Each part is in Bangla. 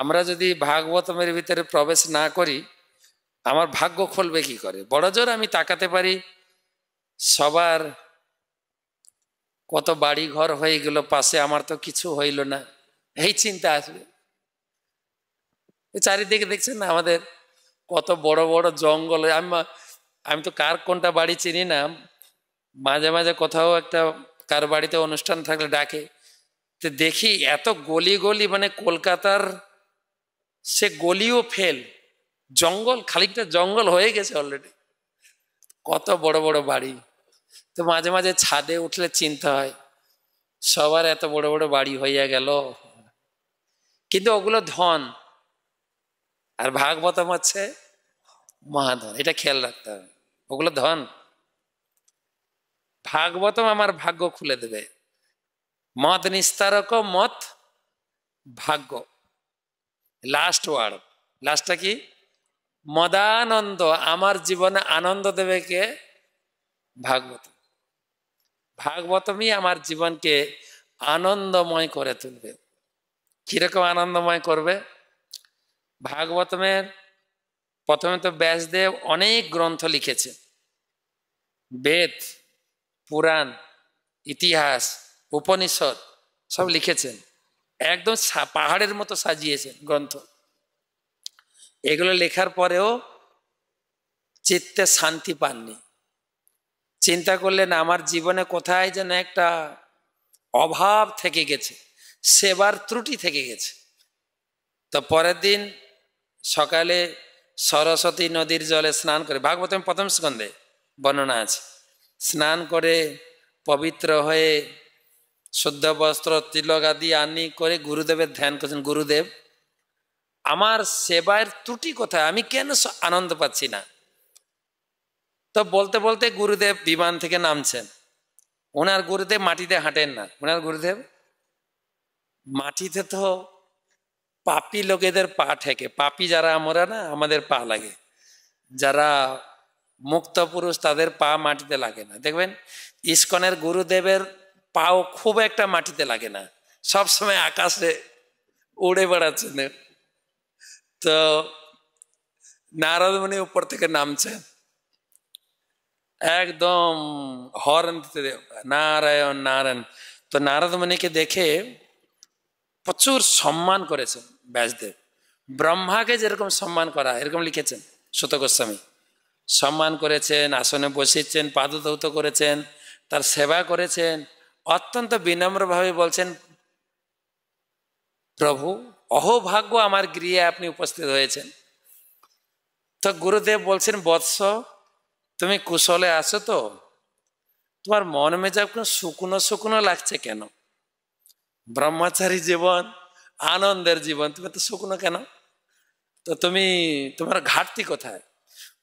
আমরা যদি ভাগবতমের ভিতরে প্রবেশ না করি, আমার ভাগ্য খুলবে কি করে? বড় জোর আমি তাকাতে পারি সবার কত বাড়ি ঘর হয়ে গেল পাশে, আমার তো কিছু হইল না, এই চিন্তা আসবে। চারিদিকে দেখছেন না আমাদের কত বড় বড় জঙ্গল। আমি তো কার কোনটা বাড়ি চিনি না, মাঝে মাঝে কোথাও একটা কার বাড়িতে অনুষ্ঠান থাকলে ডাকে, তো দেখি এত গলি গলি, মানে কলকাতার সে গলিও ফেল, জঙ্গল, খানিকটা জঙ্গল হয়ে গেছে অলরেডি, কত বড় বড় বাড়ি। তো মাঝে মাঝে ছাদে উঠলে চিন্তা হয় সবার এত বড় বড় বাড়ি হইয়া গেল, কিন্তু ওগুলো ধন, আর ভাগবতম হচ্ছে মহাধন, এটা খেয়াল রাখতে হবে। ওগুলো ধন, ভাগবতম আমার ভাগ্য খুলে দেবে। মত নিস্তারক মত ভাগ্য, লাস্ট ওয়ার্ড, লাস্টটা কি? মদানন্দ, আমার জীবনে আনন্দ দেবে কে? ভাগবত। ভাগবতমই আমার জীবনকে আনন্দময় করে তুলবে। কিরকম আনন্দময় করবে? ভাগবতমের প্রথমে তো ব্যাসদেব অনেক গ্রন্থ লিখেছে, বেদ, পুরাণ, ইতিহাস, উপনিষদ সব লিখেছেন, একদম পাহাড়ের মতো সাজিয়েছেন গ্রন্থ। এগুলো লেখার পরেও চিত্তে শান্তি পাননি। চিন্তা করলেন আমার জীবনে কোথায় যেন একটা অভাব থেকে গেছে, সেবার ত্রুটি থেকে গেছে। তো পরের দিন সকালে সরস্বতী নদীর জলে স্নান করে, ভাগবতম প্রথম স্কন্ধে বর্ণনা আছে, স্নান করে পবিত্র হয়ে শুদ্ধ বস্ত্র তিলক আদি আনি করে গুরুদেবের ধ্যান করছেন। গুরুদেব, আমার সেবার ত্রুটি কোথায়, আমি কেন আনন্দ পাচ্ছি না? তো বলতে বলতে গুরুদেব বিমান থেকে নামছেন। ওনার গুরুদেব মাটিতে হাঁটেন না, ওনার গুরুদেব মাটিতে তো পাপি লোকেদের পা ঠেকে, পাপি যারা আমরা না, আমাদের পা লাগে, যারা মুক্ত পুরুষ তাদের পা মাটিতে লাগে না। দেখবেন ইস্কনের গুরুদেবের পাও খুব একটা মাটিতে লাগে না, সবসময় আকাশে উড়ে বেড়াচ্ছেন। তো নারদ মুনি উপর থেকে নামছেন, একদম হর্ন দিতে, নারায়ণ নারায়ণ। তো নারদ মুনিকে দেখে প্রচুর সম্মান করেছেন ব্যাসদেব। ব্রহ্মাকে যেরকম সম্মান করা, এরকম লিখেছেন সুত গোস্বামী। সম্মান করেছেন, আসনে বসিয়েছেন, পাদধৌত করেছেন, তার সেবা করেছেন, অত্যন্ত বিনম্রভাবে বলছেন, প্রভু অহোভাগ্য আমার গৃহে আপনি উপস্থিত হয়েছেন। তো গুরুদেব বলছেন, বৎস তুমি কুশলে আছো তো? তোমার মন মেজাজ শুকনো শুকনো লাগছে কেন? ব্রহ্মচারী জীবন, আনন্দের জীবন, তুমি তো শুকনো কেন? তো তুমি, তোমার ঘাটতি কোথায়?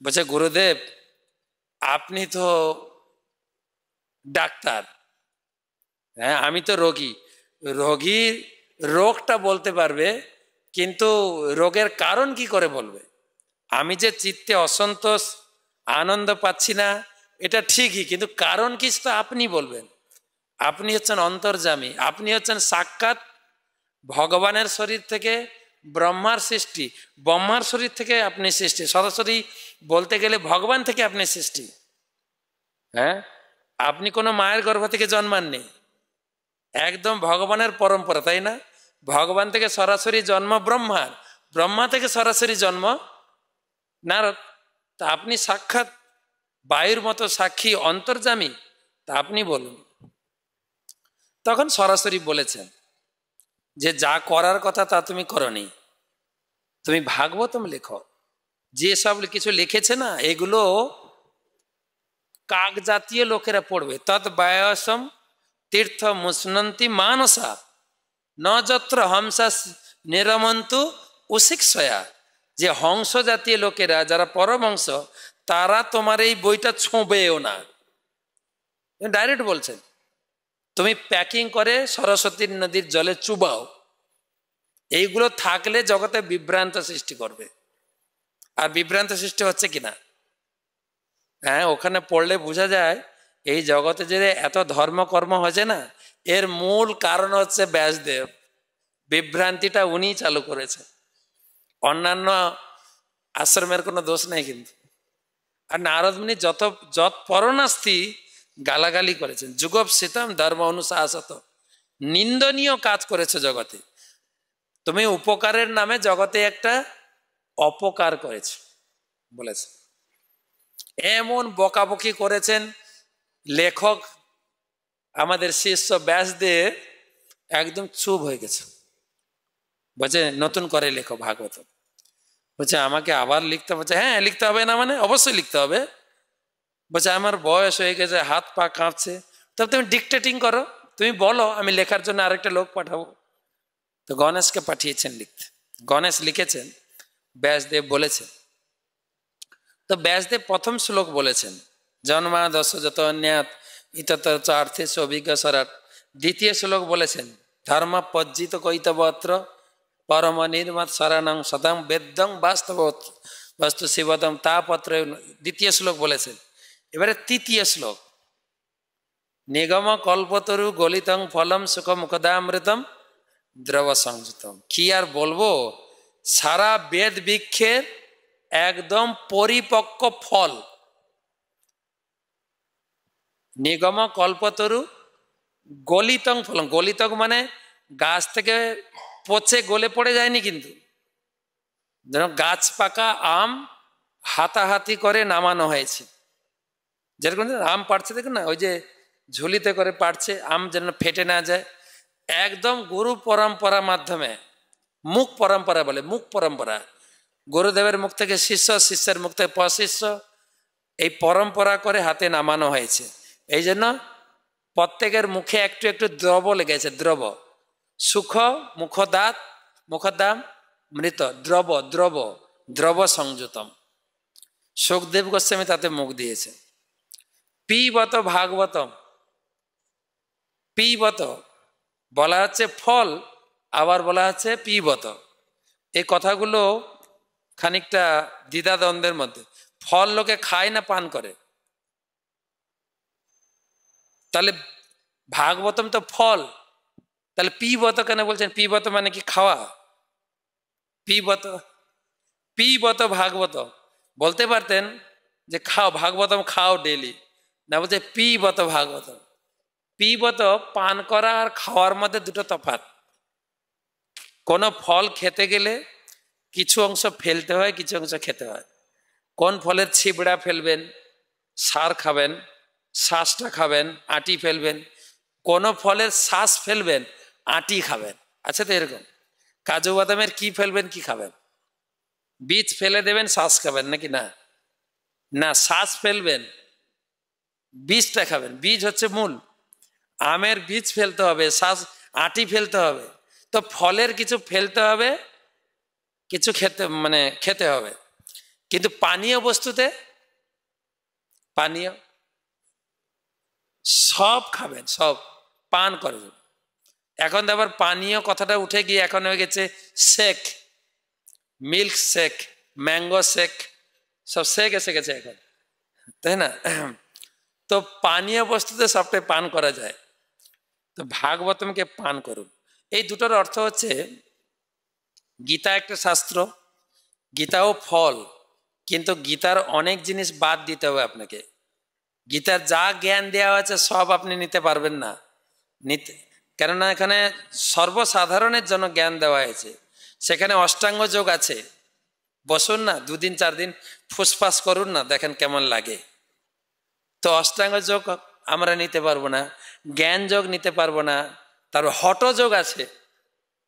বলছে, গুরুদেব আপনি তো ডাক্তার, হ্যাঁ আমি তো রোগী। রোগীর রোগটা বলতে পারবে, কিন্তু রোগের কারণ কি করে বলবে? আমি যে চিত্তে অসন্তোষ, আনন্দ পাচ্ছি না, এটা ঠিকই, কিন্তু কারণ কি তো আপনি বলবেন। আপনি হচ্ছেন অন্তর্যামী, আপনি হচ্ছেন সাক্ষাৎ ভগবানের শরীর থেকে ব্রহ্মার সৃষ্টি, ব্রহ্মার শরীর থেকে আপনি সৃষ্টি, সরাসরি বলতে গেলে ভগবান থেকে আপনি সৃষ্টি। হ্যাঁ, আপনি কোনো মায়ের গর্ভ থেকে জন্মাননি, একদম ভগবানের পরম্পরা, তাই না? ভগবান থেকে সরাসরি জন্ম ব্রহ্মার, ব্রহ্মা থেকে সরাসরি জন্ম নারদ। তা আপনি সাক্ষাৎ বায়ুর মতো সাক্ষী, অন্তর্যামী, তা আপনি বলুন। তখন সরাসরি বলেছেন যে যা করার কথা তা তুমি করনি, তুমি ভাগবতম লেখো। যেসব কিছু লিখেছে না, এগুলো কাক জাতীয় লোকেরা পড়বে। তৎ বায়সম তীর্থ মুসনন্তি মানসা ন যত্র হংসা নিরমন্তু উশিক্ষয়া। যে হংস জাতীয় লোকেরা, যারা পরমহংস, তারা তোমার এই বইটা ছোঁবেও না, ডাইরেক্ট বলছেন। তুমি প্যাকিং করে সরস্বতী নদীর জলে চুবাও, এইগুলো থাকলে জগতে বিভ্রান্ত সৃষ্টি করবে। আর বিভ্রান্ত সৃষ্টি হচ্ছে কিনা, হ্যাঁ ওখানে পড়লে বোঝা যায় এই জগতে যে এত ধর্মকর্ম হয়েছে না, এর মূল কারণ হচ্ছে ব্যাসদেব। বিভ্রান্তিটা উনি চালু করেছে। অন্যান্য আশ্রমের কোনো দোষ নেই কিন্তু। আর নারদ মুনি যত পরনাস্তি গালাগালি করেছেন, যুগপ সীতম ধর্ম অনুশাসত, নিন্দনীয় কাজ করেছে জগতে। তুমি উপকারের নামে জগতে একটা অপকার করেছে বলেছে। এমন বকাবকি করেছেন লেখক আমাদের শিষ্য ব্যাসদেব একদম চুপ হয়ে গেছে। বলছে নতুন করে লেখো ভাগবত। বলছে আমাকে আবার লিখতে? বলছে হ্যাঁ লিখতে হবে না মানে, অবশ্যই লিখতে হবে। বলছে আমার বয়স হয়ে গেছে, হাত পা কাঁপছে। তবে তুমি ডিকটেটিং করো, তুমি বলো, আমি লেখার জন্য আরেকটা লোক পাঠাবো। তো গণেশকে পাঠিয়েছেন লিখতে। গণেশ লিখেছেন, ব্যাসদেব বলেছেন। তো ব্যাসদেব প্রথম শ্লোক বলেছেন, জন্মা দশ যত অন্যাত ইতত অর্থে অভিজ্ঞ সরাট। দ্বিতীয় শ্লোক বলেছেন, ধর্ম পজ্জিত কৈতবত্র পরম নির্মত শরণং সদম বেদং বাস্তব বস্তু শিবদম তাপত্র। দ্বিতীয় শ্লোক বলেছেন। এবারে তৃতীয় শ্লোক, নিগম কল্পতরু গলিতং ফলম সুখ মুখদামৃতম দ্রব সংযুতম। কি আর বলবো, সারা বেদ বৃক্ষের একদম পরিপক্ক ফল। নিগম কল্পতরু গলিতং ফলম, গলিতং মানে গাছ থেকে পচে গলে পড়ে যায়নি কিন্তু, যেন গাছ পাকা আম হাতাহাতি করে নামানো হয়েছে। যেরকম আম পাড়ছে দেখুন না, ওই যে ঝুলিতে করে পাড়ছে, আম যেন ফেটে না যায়। একদম গুরু পরম্পরা মাধ্যমে, মুখ পরম্পরা বলে, মুখ পরম্পরা, গুরুদেবের মুখ থেকে শিষ্য, শিষ্যের মুখ থেকে পশিষ্য, এই পরম্পরা করে হাতে নামানো হয়েছে। এই জন্য প্রত্যেকের মুখে একটু একটু দ্রব লেগেছে, দ্রব। সুখ মুখদাত মুখদাম মৃত দ্রব, দ্রব দ্রব সংযুতম। সুখদেব গোস্বামী তাতে মুখ দিয়েছে। পিবত ভাগবতম, পিবত বলা হচ্ছে ফল, আবার বলা হচ্ছে পিবত। এই কথাগুলো খানিকটা দ্বিধাদ্বন্দ্বের মধ্যে। ফল লোকে খায় না পান করে, তাহলে ভাগবতম তো ফল, তাহলে পিবত কেন বলছেন? পিবত মানে কি খাওয়া? পিবত, পিবত ভাগবত বলতে পারতেন যে খাও ভাগবতম, খাও ডেলি, না বলছে পিবত ভাগবতম। পিবত পান করা আর খাওয়ার মধ্যে দুটো তফাৎ। কোনো ফল খেতে গেলে কিছু অংশ ফেলতে হয়, কিছু অংশ খেতে হয়। কোন ফলের ছিবড়া ফেলবেন, সার খাবেন, শ্বাসটা খাবেন, আটি ফেলবেন। কোন ফলের শ্বাস ফেলবেন, আটি খাবেন। আচ্ছা তো এরকম কাজু বাদামের কি ফেলবেন, কি খাবেন? বীজ ফেলে দেবেন, শ্বাস খাবেন নাকি? না না, শ্বাস ফেলবেন, বীজটা খাবেন। বীজ হচ্ছে মূল। আমের বীজ ফেলতে হবে, শ্বাস আটি ফেলতে হবে। তো ফলের কিছু ফেলতে হবে, কিছু খেতে হবে। কিন্তু পানীয় বস্তুতে, পানীয় সব খাবেন, সব পান করবেন। এখন তো আবার পানীয় কথাটা উঠে গিয়ে এখন হয়ে গেছে shake, milk shake, mango shake, সব শেক এসে গেছে এখন, তাই না? তো পানীয় বস্তুতে সবটাই পান করা যায়। তো ভাগবতমকে পান করুন। এই দুটোর অর্থ হচ্ছে, গীতা একটা শাস্ত্র, গীতাও ফল, কিন্তু গীতার অনেক জিনিস বাদ দিতে হবে আপনাকে। গীতার যা জ্ঞান দেওয়া আছে সব আপনি নিতে পারবেন না, কেননা এখানে সর্বসাধারণের জন্য জ্ঞান দেওয়া হয়েছে। সেখানে অষ্টাঙ্গ যোগ আছে, বসুন না 2 দিন 4 দিন ফুসফাস করুন না, দেখেন কেমন লাগে। তো অষ্টাঙ্গ যোগ আমরা নিতে পারবো না, জ্ঞান যোগ নিতে পারবো না, তারপর হঠ যোগ আছে,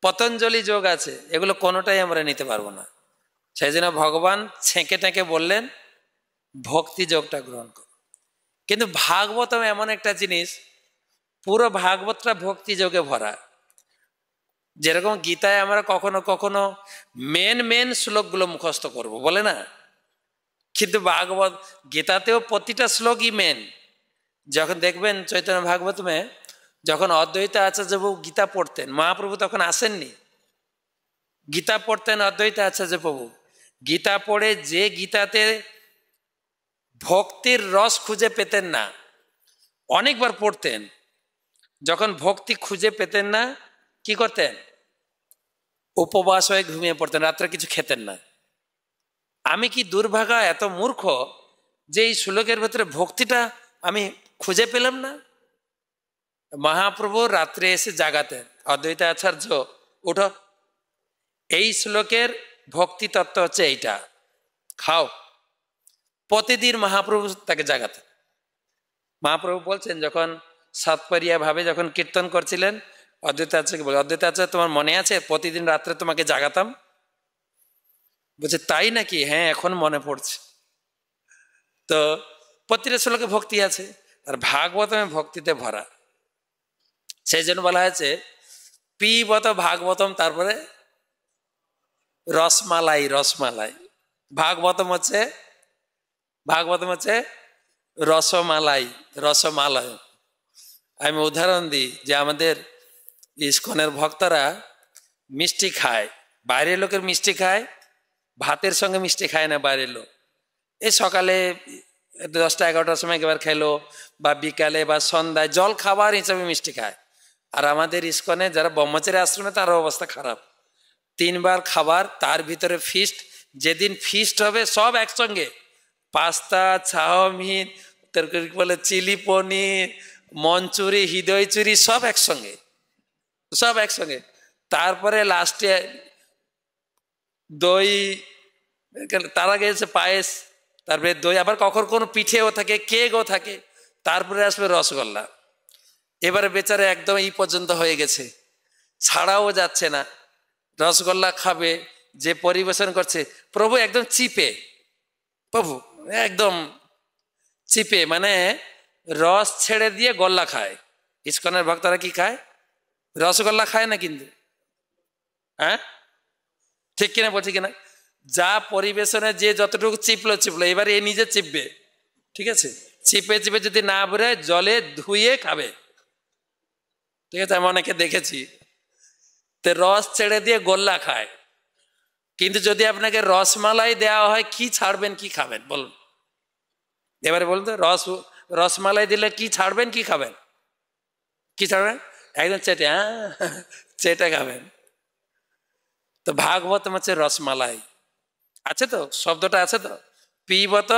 পতঞ্জলি যোগ আছে, এগুলো কোনোটাই আমরা নিতে পারবো না। সেই জন্য ভগবান ছেঁকে টেঁকে বললেন ভক্তি যোগটা গ্রহণ করো। কিন্তু ভাগবতম এমন একটা জিনিস, পুরো ভাগবতটা ভক্তি যোগে ভরা। যেরকম গীতায় আমরা কখনো কখনো মেন শ্লোকগুলো মুখস্থ করব বলে না, কিন্তু ভাগবত গীতাতেও প্রতিটা শ্লোকই মেন। যখন দেখবেন চৈতন্য ভাগবতমে যখন অদ্বৈত আচার্যবাবু গীতা পড়তেন, মহাপ্রভু তখন আসেননি, গীতা পড়তেন অদ্বৈত আচার্যবাবু। গীতা পড়ে যে গীতাতে ভক্তির রস খুঁজে পেতেন না, অনেকবার পড়তেন, যখন ভক্তি খুঁজে পেতেন না কি করতেন? উপবাস হয়ে ঘুমিয়ে পড়তেন, রাত্রে কিছু খেতেন না। আমি কি দুর্ভাগা, এত মূর্খ যে এই শ্লোকের ভেতরে ভক্তিটা আমি খুঁজে পেলাম না। মহাপ্রভু রাত্রে এসে জাগাতেন, অদ্বৈত আচার্য উঠো, এই শ্লোকের ভক্তি তত্ত্ব হচ্ছে এইটা, খাও। প্রতিদিন মহাপ্রভু তাকে জাগাতেন। মহাপ্রভু বলছেন যখন সাতপারিয়া ভাবে যখন কীর্তন করছিলেন, অদ্বৈত আচার্যকে বলে, অদ্বৈত আচার্য তোমার মনে আছে প্রতিদিন রাত্রে তোমাকে জাগাতাম? বলছে তাই নাকি? হ্যাঁ, এখন মনে পড়ছে। তো প্রতিটা শ্লোকে ভক্তি আছে, আর ভাগবতমে ভক্তিতে ভরা। সেই জন্য বলা হয়েছে পিবত ভাগবতম, তারপরে রসমালাই। রসমালাই ভাগবতম হচ্ছে রসমালাই, রসমালয়। আমি উদাহরণ দিই যে আমাদের ইস্কনের ভক্তরা মিষ্টি খায়, বাইরের লোকের মিষ্টি খায়, ভাতের সঙ্গে মিষ্টি খায় না বাইরের লোক। এই সকালে 10টা 11টার সময় একবার খেলো, বা বিকালে বা সন্ধ্যায় জল খাবার হিসাবে মিষ্টি খায়। আর আমাদের ইস্কনে যারা ব্রহ্মচারী আশ্রমে, তার অবস্থা খারাপ। 3 বার খাবার, তার ভিতরে ফিস্ট। যেদিন ফিস্ট হবে সব একসঙ্গে, পাস্তা, চাউমিন, তরকারি বলে চিলি পনির, মঞ্চুরি, হৃদয় চুরি, সব একসঙ্গে, সব একসঙ্গে। তারপরে লাস্টে দই, তার আগে এসে পায়েস, তারপরে দই, আবার কখন কোনো পিঠেও থাকে, কেকও থাকে, তারপরে আসবে রসগোল্লা। এবারে বেচারা একদম এই পর্যন্ত হয়ে গেছে, ছাড়াও যাচ্ছে না। রসগোল্লা খাবে, যে পরিবেশন করছে প্রভু একদম চিপে, প্রভু একদম চিপে, মানে রস ছেড়ে দিয়ে গোল্লা খায়। ইস্কনের ভক্তরা কি খায়? রসগোল্লা খায় না কিন্তু, হ্যাঁ ঠিক কিনা বলছি কিনা? যা পরিবেশনে যে যতটুকু চিপলো, এবার এ নিজে চিপবে, ঠিক আছে? চিপে চিপে যদি না বেরোয় জলে ধুয়ে খাবে, ঠিক আছে? আমি অনেকে দেখেছি, তো রস ছেড়ে দিয়ে গোল্লা খায়। কিন্তু যদি আপনাকে রসমালাই দেওয়া হয়, কি ছাড়বেন কি খাবেন বলুন? এবারে বলুন তো, রসমালাই দিলে কি ছাড়বেন কি খাবেন? কি ছাড়বেন? একদম চেটে, চেটে খাবেন। তো ভাগবতম হচ্ছে রসমালাই, আছে তো, শব্দটা আছে তো, পিবত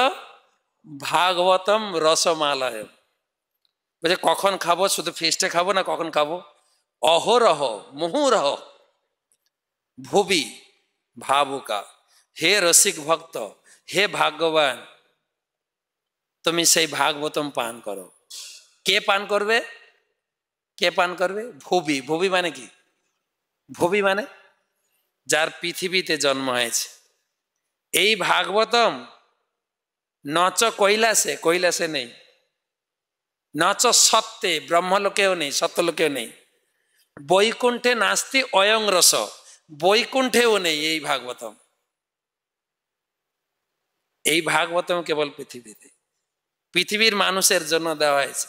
ভাগবতম রসমালয়। বলছে কখন খাবো? শুধু ফিস্টে খাবো না, কখন খাবো? অহরহ মুহুরহ ভুবি ভাবুকা। হে রসিক ভক্ত, হে ভাগ্যবান, তুমি সেই ভাগবতম পান করো। কে পান করবে? কে পান করবে? ভুবি। ভুবি মানে কি? ভুবি মানে যার পৃথিবীতে জন্ম হয়েছে। এই ভাগবতম নচ কৈলাসে, কৈলাসে নেই, নচ সত্যে, ব্রহ্মলোকেও নেই, সত্যলোকেও নেই, বৈকুণ্ঠে নাস্তি অয়ং রস, বৈকুণ্ঠেও নেই এই ভাগবতম। এই ভাগবতম কেবল পৃথিবীতে, পৃথিবীর মানুষের জন্য দেওয়া হয়েছে।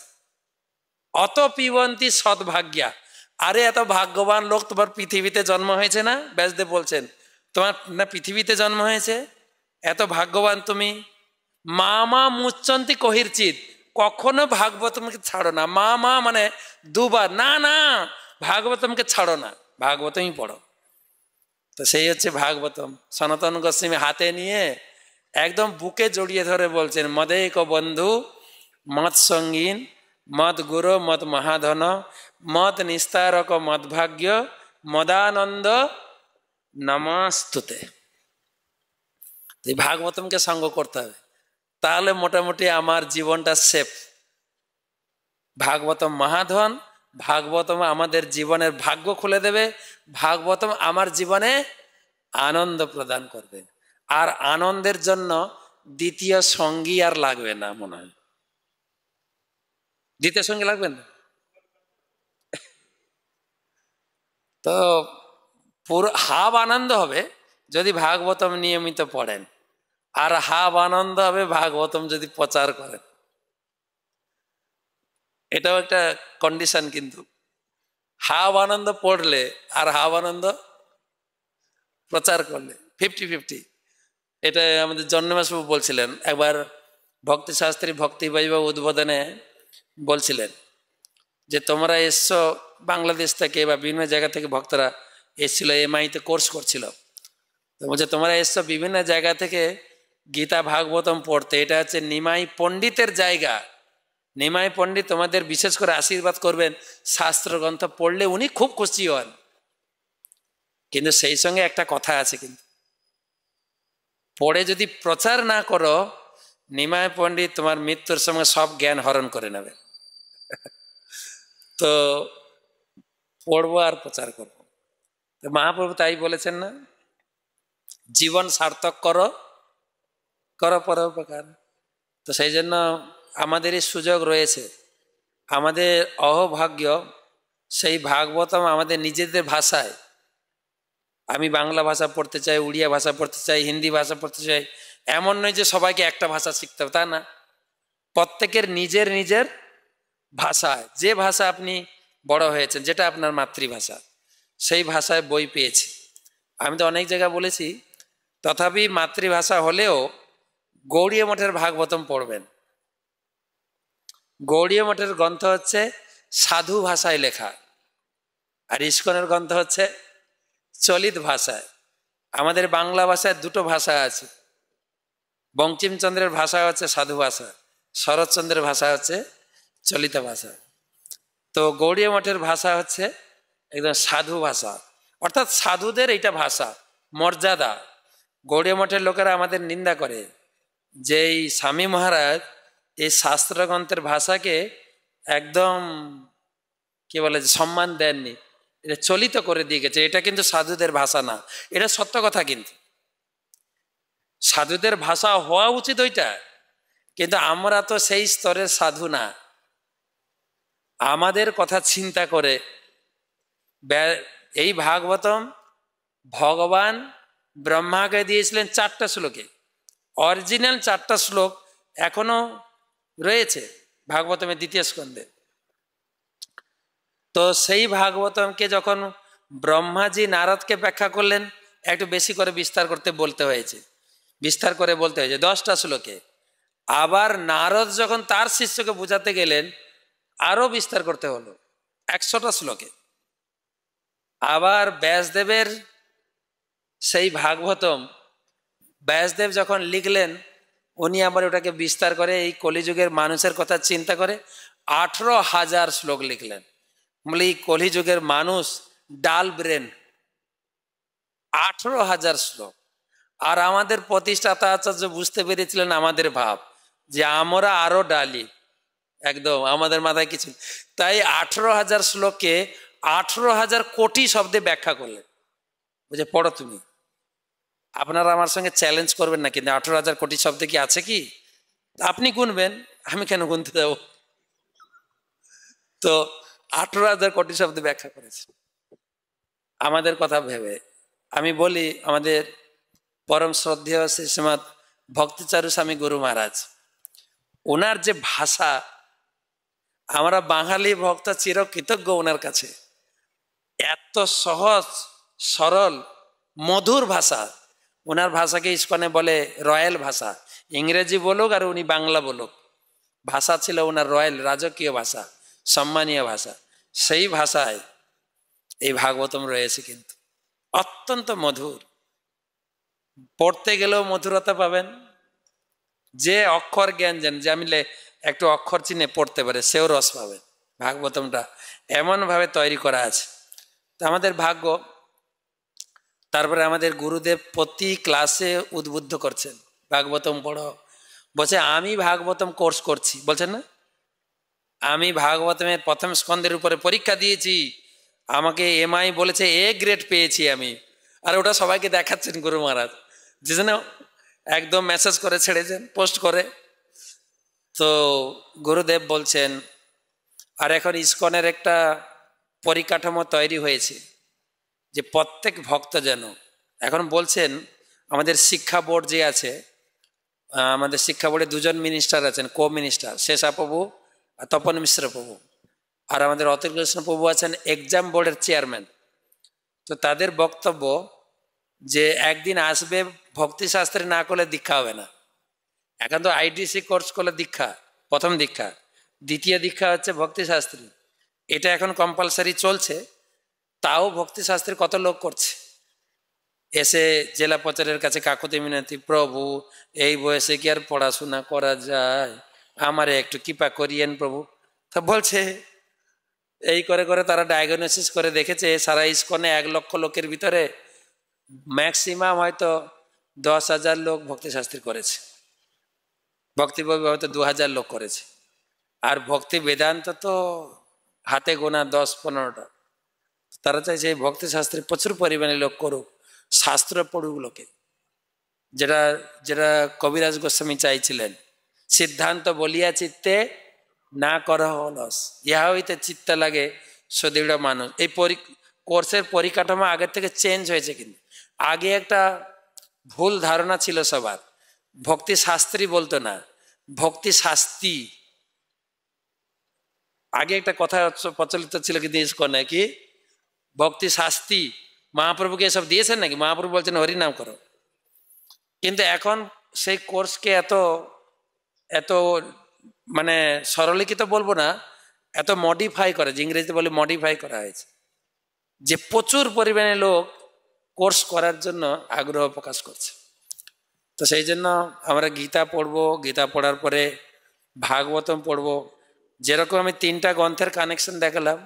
অত পিবন্তী সদ্ভাগ্যা। আরে এত ভাগ্যবান লোক, তোমার পৃথিবীতে জন্ম হয়েছে না? ব্যাসদেব বলছেন তোমার না পৃথিবীতে জন্ম হয়েছে, এত ভাগ্যবান তুমি। মা মা মুচ্চন্তি কহিরচিত, কখনো ভাগবতমকে ছাড়ো না। মা মা মানে দুবার, না না ভাগবতমকে ছাড়ো না, ভাগবতমই পড়ো। তো সেই হচ্ছে ভাগবতম। সনাতন গোস্বামী হাতে নিয়ে একদম বুকে জড়িয়ে ধরে বলছেন, মদেক বন্ধু মত সঙ্গীন, মদ গুরু মদ মহাধন, মদ নিস্তারক মদ ভাগ্য, মদানন্দ নমস্তুতে। এই ভাগবতমকে সঙ্গ করতে হবে, তাহলে মোটামুটি আমার জীবনটা সেফ। ভাগবতম মহাধন, ভাগবতম আমাদের জীবনের ভাগ্য খুলে দেবে, ভাগবতম আমার জীবনে আনন্দ প্রদান করবে। আর আনন্দের জন্য দ্বিতীয় সঙ্গী আর লাগবে না, মনে হয় দ্বিতীয় সঙ্গী লাগবে না। তো পুরো হাব আনন্দ হবে যদি ভাগবতম নিয়মিত পড়েন, আর হাব আনন্দ হবে ভাগবতম যদি প্রচার করেন। এটাও একটা কন্ডিশন কিন্তু, হাব আনন্দ পড়লে আর হাব আনন্দ প্রচার করলে 50-50। এটা আমাদের জন্মাসবাবু বলছিলেন একবার, ভক্তি শাস্ত্রী ভক্তিবাইবা উদ্বোধনে বলছিলেন যে তোমরা এসছো বাংলাদেশ থেকে বা বিভিন্ন জায়গা থেকে ভক্তরা, এসেছিল, এমআইতে কোর্স করছিল। তো বলছে তোমরা এসছো বিভিন্ন জায়গা থেকে গীতা ভাগবতম পড়তে, এটা হচ্ছে নিমাই পণ্ডিতের জায়গা। নিমাই পণ্ডিত তোমাদের বিশেষ করে আশীর্বাদ করবেন, শাস্ত্রগ্রন্থ পড়লে উনি খুব খুশি হন। কিন্তু সেই সঙ্গে একটা কথা আছে, কিন্তু পড়ে যদি প্রচার না করো, নিমাই পণ্ডিত তোমার মৃত্যুর সময় সব জ্ঞান হরণ করে নেবে। তো পড়বো আর প্রচার করবো। তো মহাপ্রভু তাই বলেছেন না, জীবন সার্থক করো, করো পরোপকার। তো সেই জন্য আমাদের এই সুযোগ রয়েছে, আমাদের অহভাগ্য সেই ভাগবতম আমাদের নিজেদের ভাষায়। আমি বাংলা ভাষা পড়তে চাই, উড়িয়া ভাষা পড়তে চাই, হিন্দি ভাষা পড়তে চাই, এমন নয় যে সবাইকে একটা ভাষা শিখতে হবে, তা না। প্রত্যেকের নিজের নিজের ভাষায়, যে ভাষা আপনি বড় হয়েছেন, যেটা আপনার মাতৃভাষা, সেই ভাষায় বই পেয়েছি। আমি তো অনেক জায়গায় বলেছি, তথাপি মাতৃভাষা হলেও গৌড়ীয় মঠের ভাগবতম পড়বেন। গৌড়ীয় মঠের গ্রন্থ হচ্ছে সাধু ভাষায় লেখা, আর ইস্কনের গ্রন্থ হচ্ছে চলিত ভাষায়। আমাদের বাংলা ভাষায় দুটো ভাষা আছে, বঙ্কিমচন্দ্রের ভাষা হচ্ছে সাধু ভাষা, শরৎচন্দ্রের ভাষা হচ্ছে চলিত ভাষা। তো গৌড়ীয় মঠের ভাষা হচ্ছে একদম সাধু ভাষা, অর্থাৎ সাধুদের এইটা ভাষা, মর্যাদা। গৌড়ীয় মঠের লোকেরা আমাদের নিন্দা করে যে এই স্বামী মহারাজ এই শাস্ত্রগ্রন্থের ভাষাকে একদম কি বলে সম্মান দেননি, এটা চলিত করে দিয়ে গেছে, এটা কিন্তু সাধুদের ভাষা না। এটা সত্য কথা, কিন্তু সাধুদের ভাষা হওয়া উচিত ওইটা, কিন্তু আমরা তো সেই স্তরের সাধু না। আমাদের কথা চিন্তা করে এই ভাগবতম ভগবান ব্রহ্মাকে দিয়েছিলেন 4টা শ্লোকে, অরিজিনাল 4টা শ্লোক এখনো রয়েছে ভাগবতমের 2য় স্কন্ধে। তো সেই ভাগবতমকে যখন ব্রহ্মাজি নারদকে ব্যাখ্যা করলেন, একটু বেশি করে বিস্তার করতে বলতে হয়েছে, বিস্তার করে বলতে হয়েছে 10টা শ্লোকে। আবার নারদ যখন তার শিষ্যকে বোঝাতে গেলেন, আরো বিস্তার করতে হলো 100টা শ্লোকে। আবার ব্যাসদেবের সেই ভাগবতম ব্যাসদেব যখন লিখলেন, উনি আবার ওটাকে বিস্তার করে এই কলিযুগের মানুষের কথা চিন্তা করে 18,000 শ্লোক লিখলেন। বলে এই কলিযুগের মানুষ ডাল ব্রেন, 18,000 শ্লোক। আর আমাদের প্রতিষ্ঠাতা আচার্য বুঝতে পেরেছিলেন আমাদের ভাব, যে আমরা আরো ডালি, একদম আমাদের মাথায় কিছু। তাই 18,000 শ্লোককে 18,000 কোটি শব্দে ব্যাখ্যা করলেন। বুঝে পড়ো তুমি, আপনারা আমার সঙ্গে চ্যালেঞ্জ করবেন না, কিন্তু 18,000 কোটি শব্দে কি আছে কি? আপনি গুনবেন, আমি কেন গুনতে দেব? তো 18,000 কোটি শব্দে ব্যাখ্যা করেছে আমাদের কথা ভেবে। আমি বলি, আমাদের পরম শ্রদ্ধেয় শ্রীমৎ ভক্তিচারু স্বামী গুরু মহারাজ, ওনার যে ভাষা, আমরা বাঙালি ভক্ত চিরকৃতজ্ঞ ওনার কাছে। এত সহজ সরল মধুর ভাষা, ওনার ভাষাকে ইস্কনে বলে রয়্যাল ভাষা। ইংরেজি বলুক আর উনি বাংলা বলুক, ভাষা ছিল ওনার রয়্যাল, রাজকীয় ভাষা, সম্মানীয় ভাষা। সেই ভাষায় এই ভাগবতম রয়েছে, কিন্তু অত্যন্ত মধুর। পড়তে গেলেও মধুরতা পাবেন। যে অক্ষর জ্ঞান জানেন, যে আমি একটু অক্ষর চিনে পড়তে পারে, সেও রস পাবে। ভাগবতমটা এমনভাবে তৈরি করা আছে, তো আমাদের ভাগ্য। তারপরে আমাদের গুরুদেব প্রতি ক্লাসে উদ্বুদ্ধ করছেন, ভাগবতম পড়ো। বলছে আমি ভাগবতম কোর্স করছি, বলছেন না, আমি ভাগবতমের 1ম স্কন্ধের উপরে পরীক্ষা দিয়েছি, আমাকে এমআই বলেছে এ গ্রেড পেয়েছি আমি। আর ওটা সবাইকে দেখাচ্ছেন গুরু মহারাজ, যে যেন একদম মেসেজ করে ছেড়েছেন, পোস্ট করে। তো গুরুদেব বলছেন, আর এখন ইস্কনের একটা পরিকাঠামো তৈরি হয়েছে, যে প্রত্যেক ভক্ত যেন, এখন বলছেন আমাদের শিক্ষা বোর্ড যে আছে, আমাদের শিক্ষা বোর্ডে 2জন মিনিস্টার আছেন, কো মিনিস্টার, শেষা প্রভু আর তপন মিশ্র প্রভু, আর আমাদের অতুল কৃষ্ণ প্রভু আছেন এক্সাম বোর্ডের চেয়ারম্যান। তো তাদের বক্তব্য যে একদিন আসবে ভক্তিশাস্ত্রে না করলে দীক্ষা হবে না। এখন তো আইটিসি কোর্স করলে দীক্ষা, 1ম দীক্ষা, 2য় দীক্ষা হচ্ছে ভক্তিশাস্ত্রী, এটা এখন কম্পালসারি চলছে। তাও ভক্তিশাস্ত্রে কত লোক করছে, এসে জেলা প্রচারের কাছে কাকুতি মিনতি, প্রভু এই বয়সে কি আর পড়াশোনা করা যায়, আমারে একটু কৃপা করিয়েন প্রভু। তা বলছে এই করে করে তারা ডায়াগনোসিস করে দেখেছে সারা ইস্কনে 1 লক্ষ লোকের ভিতরে ম্যাক্সিমাম হয়তো 10,000 লোক ভক্তিশাস্ত্রী করেছে, ভক্তিভাবে হয়তো 2,000 লোক করেছে, আর ভক্তি বেদান্ত তো হাতে গোনা 10-15টা। তারা চাইছে এই ভক্তিশাস্ত্রে প্রচুর পরিমাণে লোক করুক, শাস্ত্র পড়ুক লোকে, যেটা যেটা কবিরাজ গোস্বামী চাইছিলেন, সিদ্ধান্ত বলিয়া চিত্তে না করা অলস, ইহা হইতে চিত্ত লাগে সুদৃঢ় মানুষ। এই কোর্সের পরিকাঠামো আগের থেকে চেঞ্জ হয়েছে, কিন্তু আগে একটা ভুল ধারণা ছিল সবার, ভক্তি শাস্ত্রী বলতো না, ভক্তি শাস্তি। আগে একটা কথা প্রচলিত ছিল কিন্তু ইস্কনে, কি ভক্তি শাস্তি, মহাপ্রভুকে এসব দিয়েছেন নাকি, মহাপ্রভু বলছেন হরিনাম করো। কিন্তু এখন সেই কোর্সকে এত এত মানে সরলীকৃত বলবো না, এত মডিফাই করে, যে ইংরেজিতে বলে মডিফাই করা হয়েছে, যে প্রচুর পরিমাণে লোক কোর্স করার জন্য আগ্রহ প্রকাশ করছে। তো সেই জন্য আমরা গীতা পড়বো, গীতা পড়ার পরে ভাগবতম পড়বো। যেরকম আমি 3টা গ্রন্থের কানেকশন দেখালাম,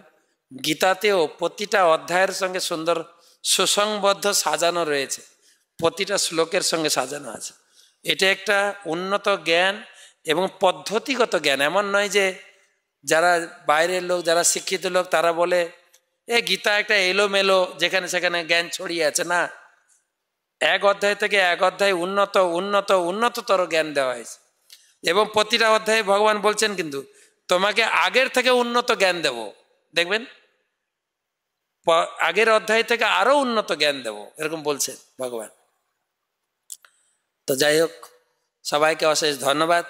গীতাতেও প্রতিটা অধ্যায়ের সঙ্গে সুন্দর সুসংবদ্ধ সাজানো রয়েছে, প্রতিটা শ্লোকের সঙ্গে সাজানো আছে। এটা একটা উন্নত জ্ঞান এবং পদ্ধতিগত জ্ঞান। এমন নয় যে যারা বাইরের লোক, যারা শিক্ষিত লোক তারা বলে এ গীতা একটা এলোমেলো যেখানে সেখানে জ্ঞান ছড়িয়ে আছে, না, 1 অধ্যায় থেকে 1 অধ্যায় উন্নত উন্নত উন্নততর জ্ঞান দেওয়া হয়েছে। এবং প্রতিটা অধ্যায়ে ভগবান বলছেন কিন্তু তোমাকে আগের থেকে উন্নত জ্ঞান দেব, দেখবেন আগের অধ্যায় থেকে আরো উন্নত জ্ঞান দেব, এরকম বলছেন ভগবান। তো যাই হোক, সবাইকে অশেষ ধন্যবাদ।